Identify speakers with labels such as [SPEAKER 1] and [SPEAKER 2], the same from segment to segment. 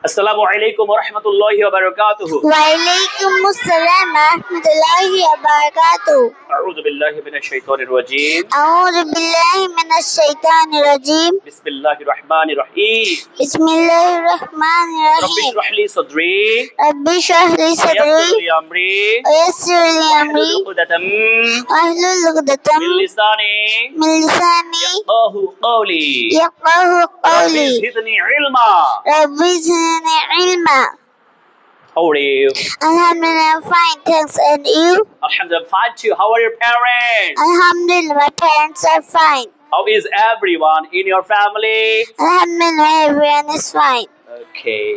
[SPEAKER 1] আসসালামু আলাইকুম ওয়া রাহমাতুল্লাহি ওয়া বারাকাতুহু।
[SPEAKER 2] ওয়ালাইকুম আসসালাম রাহমাতুল্লাহি ওয়া বারাকাতুহু।
[SPEAKER 1] আউযু বিল্লাহি মিনাশ শাইতানির রাজীম।
[SPEAKER 2] আউযু বিল্লাহি মিনাশ শাইতানির রাজীম।
[SPEAKER 1] বিসমিল্লাহির রাহমানির রাহিম।
[SPEAKER 2] বিসমিল্লাহির রাহমানির
[SPEAKER 1] রাব্বি
[SPEAKER 2] রাহিম।
[SPEAKER 1] ইশরাহ লি সাদরি
[SPEAKER 2] রাব্বি ইশরাহ লি
[SPEAKER 1] ওয়া
[SPEAKER 2] সাদরি
[SPEAKER 1] ইয়াসসির লি আমরি
[SPEAKER 2] ওয়া ইয়াসসির লি আমরি
[SPEAKER 1] ওয়াহলুল উকদাতাম
[SPEAKER 2] ওয়াহলুল উকদাতাম
[SPEAKER 1] মিন লিসানি
[SPEAKER 2] মিন লিসানি
[SPEAKER 1] ইয়াফকাহু কওলি।
[SPEAKER 2] ইয়াফকাহু
[SPEAKER 1] রাব্বি
[SPEAKER 2] কওলি।
[SPEAKER 1] জিদনি ইলমা।
[SPEAKER 2] রাব্বি জিদনি ইলমা।
[SPEAKER 1] How are you?
[SPEAKER 2] Alhamdulillah, I'm fine, thanks. And you?
[SPEAKER 1] Alhamdulillah, fine too. How are your parents?
[SPEAKER 2] Alhamdulillah, my parents are fine.
[SPEAKER 1] How is everyone in your family?
[SPEAKER 2] Alhamdulillah, everyone is fine.
[SPEAKER 1] Okay.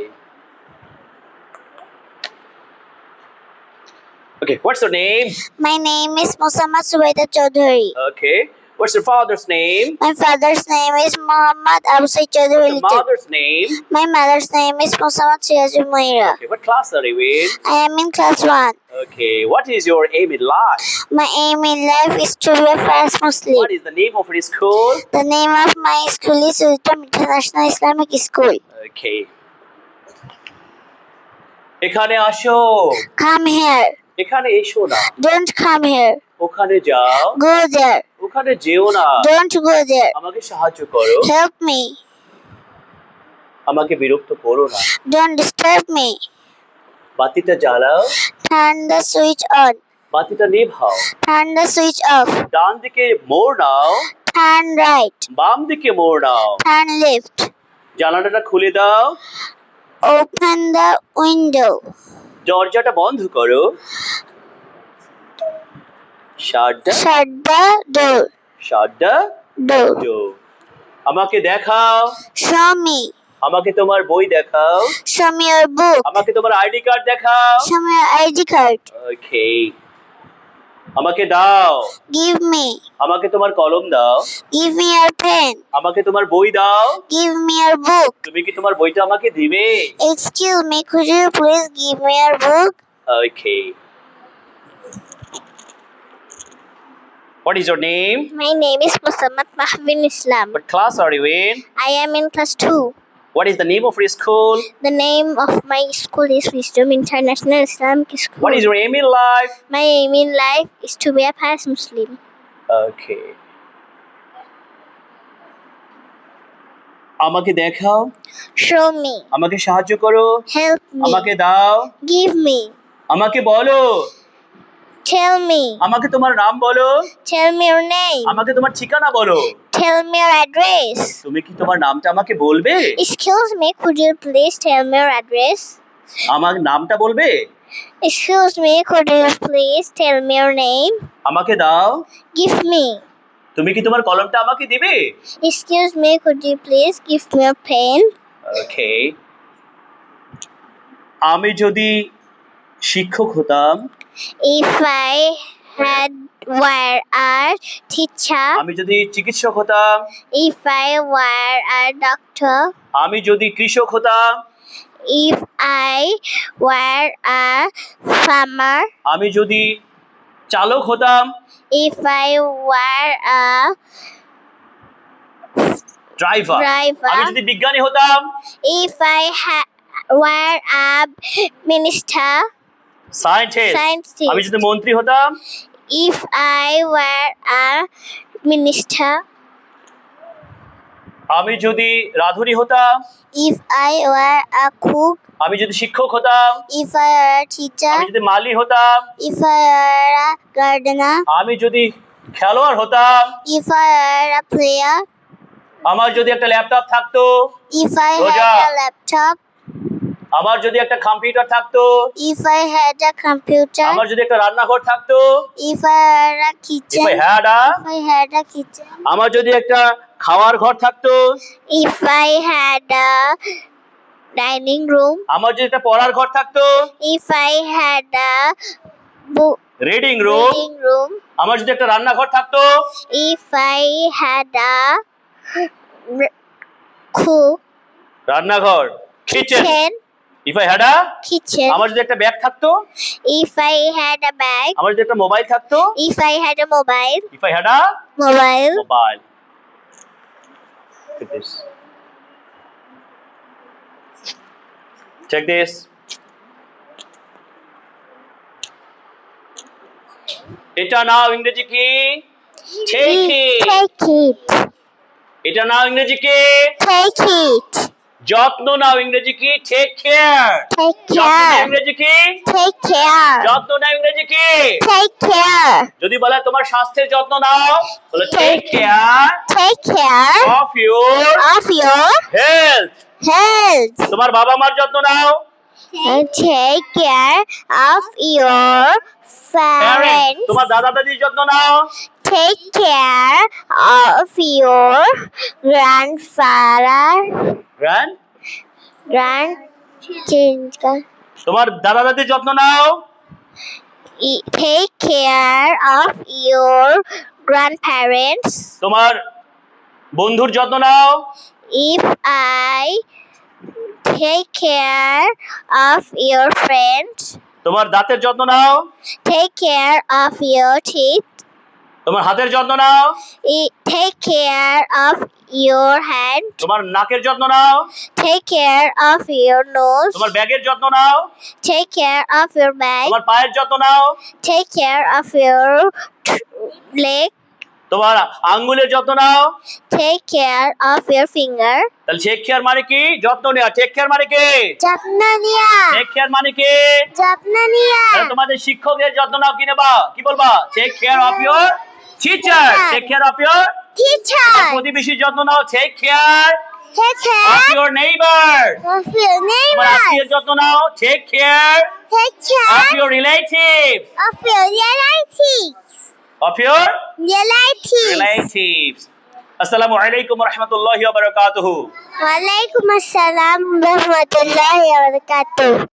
[SPEAKER 1] Okay, what's your name?
[SPEAKER 2] My name is Musamad Suwaida Chaudhary.
[SPEAKER 1] Okay. What's your father's name?
[SPEAKER 2] My father's name is Muhammad Abu Said Chaudhary.
[SPEAKER 1] Your mother's name?
[SPEAKER 2] My mother's name is Musamad Siyazul Muira.
[SPEAKER 1] Okay, what class are you in?
[SPEAKER 2] I am in class 1.
[SPEAKER 1] Okay, what is your aim in life?
[SPEAKER 2] My aim in life is to be a fast Muslim.
[SPEAKER 1] What is the name of your school?
[SPEAKER 2] The name of my school is Sultan International Islamic School.
[SPEAKER 1] Okay. এখানে আসো।
[SPEAKER 2] Come here.
[SPEAKER 1] এখানে এসো না।
[SPEAKER 2] Don't come here.
[SPEAKER 1] ওখানে যাও।
[SPEAKER 2] Go there.
[SPEAKER 1] ওখানে যেও না।
[SPEAKER 2] Don't go there.
[SPEAKER 1] আমাকে সাহায্য করো।
[SPEAKER 2] Help me.
[SPEAKER 1] আমাকে বিরক্ত করো না।
[SPEAKER 2] Don't disturb me.
[SPEAKER 1] বাতিটা জ্বালাও।
[SPEAKER 2] Turn the switch on.
[SPEAKER 1] বাতিটা নিভাও।
[SPEAKER 2] Turn the switch off.
[SPEAKER 1] ডান দিকে মোড় নাও।
[SPEAKER 2] Turn right.
[SPEAKER 1] বাম দিকে মোড় নাও।
[SPEAKER 2] Turn left.
[SPEAKER 1] জানালাটা খুলে দাও।
[SPEAKER 2] Open the window.
[SPEAKER 1] দরজাটা বন্ধ করো। Shut the
[SPEAKER 2] Shut the door.
[SPEAKER 1] door. আমাকে দেখাও।
[SPEAKER 2] Show me.
[SPEAKER 1] আমাকে তোমার বই দেখাও।
[SPEAKER 2] Show me your book.
[SPEAKER 1] আমাকে তোমার আইডি কার্ড দেখাও।
[SPEAKER 2] Show me your ID card.
[SPEAKER 1] ওকে। আমাকে দাও।
[SPEAKER 2] Give me.
[SPEAKER 1] আমাকে তোমার কলম দাও।
[SPEAKER 2] Give me your pen.
[SPEAKER 1] আমাকে তোমার বই দাও।
[SPEAKER 2] Give me your book.
[SPEAKER 1] তুমি কি তোমার বইটা আমাকে দিবে?
[SPEAKER 2] Excuse me, could you please give me your book?
[SPEAKER 1] Okay. What is your name?
[SPEAKER 2] My name is Musamad Mahvin Islam.
[SPEAKER 1] What class are you in?
[SPEAKER 2] I am in class 2.
[SPEAKER 1] What is the name of your school?
[SPEAKER 2] The name of my school is Wisdom International Islamic School.
[SPEAKER 1] What is your aim in life?
[SPEAKER 2] My aim in life is to be a pious Muslim.
[SPEAKER 1] Okay. আমাকে দেখাও।
[SPEAKER 2] Show me.
[SPEAKER 1] আমাকে সাহায্য করো।
[SPEAKER 2] Help me.
[SPEAKER 1] আমাকে দাও।
[SPEAKER 2] Give me.
[SPEAKER 1] আমাকে বলো।
[SPEAKER 2] Tell me.
[SPEAKER 1] আমাকে তোমার নাম বলো।
[SPEAKER 2] Tell me your name.
[SPEAKER 1] আমাকে তোমার ঠিকানা বলো।
[SPEAKER 2] Tell me your address.
[SPEAKER 1] তুমি কি তোমার নামটা আমাকে বলবে?
[SPEAKER 2] Excuse me, could you please tell me your address?
[SPEAKER 1] আমার নামটা বলবে?
[SPEAKER 2] Excuse me, could you please tell me your name?
[SPEAKER 1] আমাকে দাও।
[SPEAKER 2] Give me.
[SPEAKER 1] তুমি কি তোমার কলমটা আমাকে দিবে?
[SPEAKER 2] Excuse me, could you please give me a pen?
[SPEAKER 1] ওকে। আমি যদি শিক্ষক হতাম।
[SPEAKER 2] If I were a teacher.
[SPEAKER 1] আমি যদি চিকিৎসক হতাম।
[SPEAKER 2] If I were a doctor.
[SPEAKER 1] আমি যদি কৃষক হতাম।
[SPEAKER 2] If I were a farmer.
[SPEAKER 1] আমি যদি চালক হতাম।
[SPEAKER 2] If I were a
[SPEAKER 1] driver.
[SPEAKER 2] driver.
[SPEAKER 1] আমি যদি বিজ্ঞানী হতাম।
[SPEAKER 2] If I were a minister.
[SPEAKER 1] Scientist. আমি
[SPEAKER 2] Scientist.
[SPEAKER 1] যদি মন্ত্রী হতাম।
[SPEAKER 2] If I were a minister.
[SPEAKER 1] আমি যদি রাঁধুনি হতাম।
[SPEAKER 2] If I were a cook.
[SPEAKER 1] আমি যদি শিক্ষক হতাম।
[SPEAKER 2] If I were a teacher.
[SPEAKER 1] আমি যদি মালি হতাম।
[SPEAKER 2] If I were a gardener.
[SPEAKER 1] আমি যদি খেলোয়াড় হতাম।
[SPEAKER 2] If I were a player.
[SPEAKER 1] আমার যদি একটা ল্যাপটপ থাকতো।
[SPEAKER 2] If I
[SPEAKER 1] Roja.
[SPEAKER 2] had a laptop.
[SPEAKER 1] আমার যদি একটা কম্পিউটার থাকতো।
[SPEAKER 2] If I had a computer.
[SPEAKER 1] আমার যদি একটা রান্নাঘর থাকতো।
[SPEAKER 2] If I had a kitchen.
[SPEAKER 1] If I had
[SPEAKER 2] a kitchen.
[SPEAKER 1] আমার যদি একটা খাওয়ার ঘর থাকতো।
[SPEAKER 2] If I had a dining room.
[SPEAKER 1] আমার যদি একটা পড়ার ঘর থাকতো।
[SPEAKER 2] If I had a book
[SPEAKER 1] reading
[SPEAKER 2] reading room.
[SPEAKER 1] আমার যদি একটা রান্নাঘর থাকতো।
[SPEAKER 2] If I had a cook
[SPEAKER 1] রান্নাঘর kitchen.
[SPEAKER 2] kitchen.
[SPEAKER 1] If I had a
[SPEAKER 2] Kitchen.
[SPEAKER 1] আমার যদি একটা ব্যাগ থাকতো।
[SPEAKER 2] If I had a bag.
[SPEAKER 1] আমার যদি একটা মোবাইল থাকতো।
[SPEAKER 2] If I had a mobile.
[SPEAKER 1] If I had a
[SPEAKER 2] Mobile.
[SPEAKER 1] mobile. Look at this. Check this. এটা নাও ইংরেজি কি? Take it.
[SPEAKER 2] Take it.
[SPEAKER 1] এটা নাও ইংরেজি কি?
[SPEAKER 2] Take it.
[SPEAKER 1] যত্ন নাও ইংরেজি কি? Take care.
[SPEAKER 2] Take
[SPEAKER 1] যত্ন নাও
[SPEAKER 2] care.
[SPEAKER 1] ইংরেজি কি?
[SPEAKER 2] Take care.
[SPEAKER 1] যত্ন নাও ইংরেজি কি?
[SPEAKER 2] Take care.
[SPEAKER 1] যদি বলে তোমার স্বাস্থ্যের যত্ন নাও, বলে take care
[SPEAKER 2] Take care
[SPEAKER 1] of your
[SPEAKER 2] of your
[SPEAKER 1] health.
[SPEAKER 2] health.
[SPEAKER 1] তোমার বাবা মার যত্ন নাও,
[SPEAKER 2] And take care of your parents.
[SPEAKER 1] তোমার দাদা দাদির যত্ন নাও,
[SPEAKER 2] Take care of your grandfather. Grandchildren.
[SPEAKER 1] তোমার দাদা দাদির যত্ন নাও,
[SPEAKER 2] Take care of your grandparents.
[SPEAKER 1] তোমার বন্ধুর যত্ন নাও,
[SPEAKER 2] If I take care of your friends,
[SPEAKER 1] তোমার দাঁতের যত্ন নাও,
[SPEAKER 2] take care of your teeth,
[SPEAKER 1] তোমার হাতের যত্ন নাও,
[SPEAKER 2] take care of your hand,
[SPEAKER 1] তোমার নাকের যত্ন নাও,
[SPEAKER 2] take care of your nose,
[SPEAKER 1] তোমার ব্যাগের যত্ন নাও,
[SPEAKER 2] take care of your bag,
[SPEAKER 1] তোমার পায়ের যত্ন নাও,
[SPEAKER 2] take care of your leg,
[SPEAKER 1] তোমার আঙ্গুলের যত্ন নাও।
[SPEAKER 2] take care of your finger.
[SPEAKER 1] তাহলে টেক কেয়ার মানে কি? যত্ন নেওয়া। টেক কেয়ার মানে কি?
[SPEAKER 2] যত্ন নেওয়া।
[SPEAKER 1] টেক কেয়ার মানে কি?
[SPEAKER 2] যত্ন নেওয়া।
[SPEAKER 1] তাহলে তোমাদের শিক্ষকদের যত্ন নাও কি নেবা? কি বলবা? Take care of your teacher. Take care of your
[SPEAKER 2] teacher.
[SPEAKER 1] প্রতিবেশীর যত্ন নাও। Take care
[SPEAKER 2] Take care
[SPEAKER 1] of your neighbour.
[SPEAKER 2] of your
[SPEAKER 1] তোমার
[SPEAKER 2] neighbor.
[SPEAKER 1] আত্মীয়ের যত্ন নাও। Take care
[SPEAKER 2] Take
[SPEAKER 1] of
[SPEAKER 2] care
[SPEAKER 1] your relatives.
[SPEAKER 2] of your relatives.
[SPEAKER 1] Of your
[SPEAKER 2] Relatives.
[SPEAKER 1] Relatives. আসসালামু আলাইকুম ওয়া রাহমাতুল্লাহি ওয়া বারাকাতুহু।
[SPEAKER 2] Walaikum assalam warahmatullahi wabarakatuh.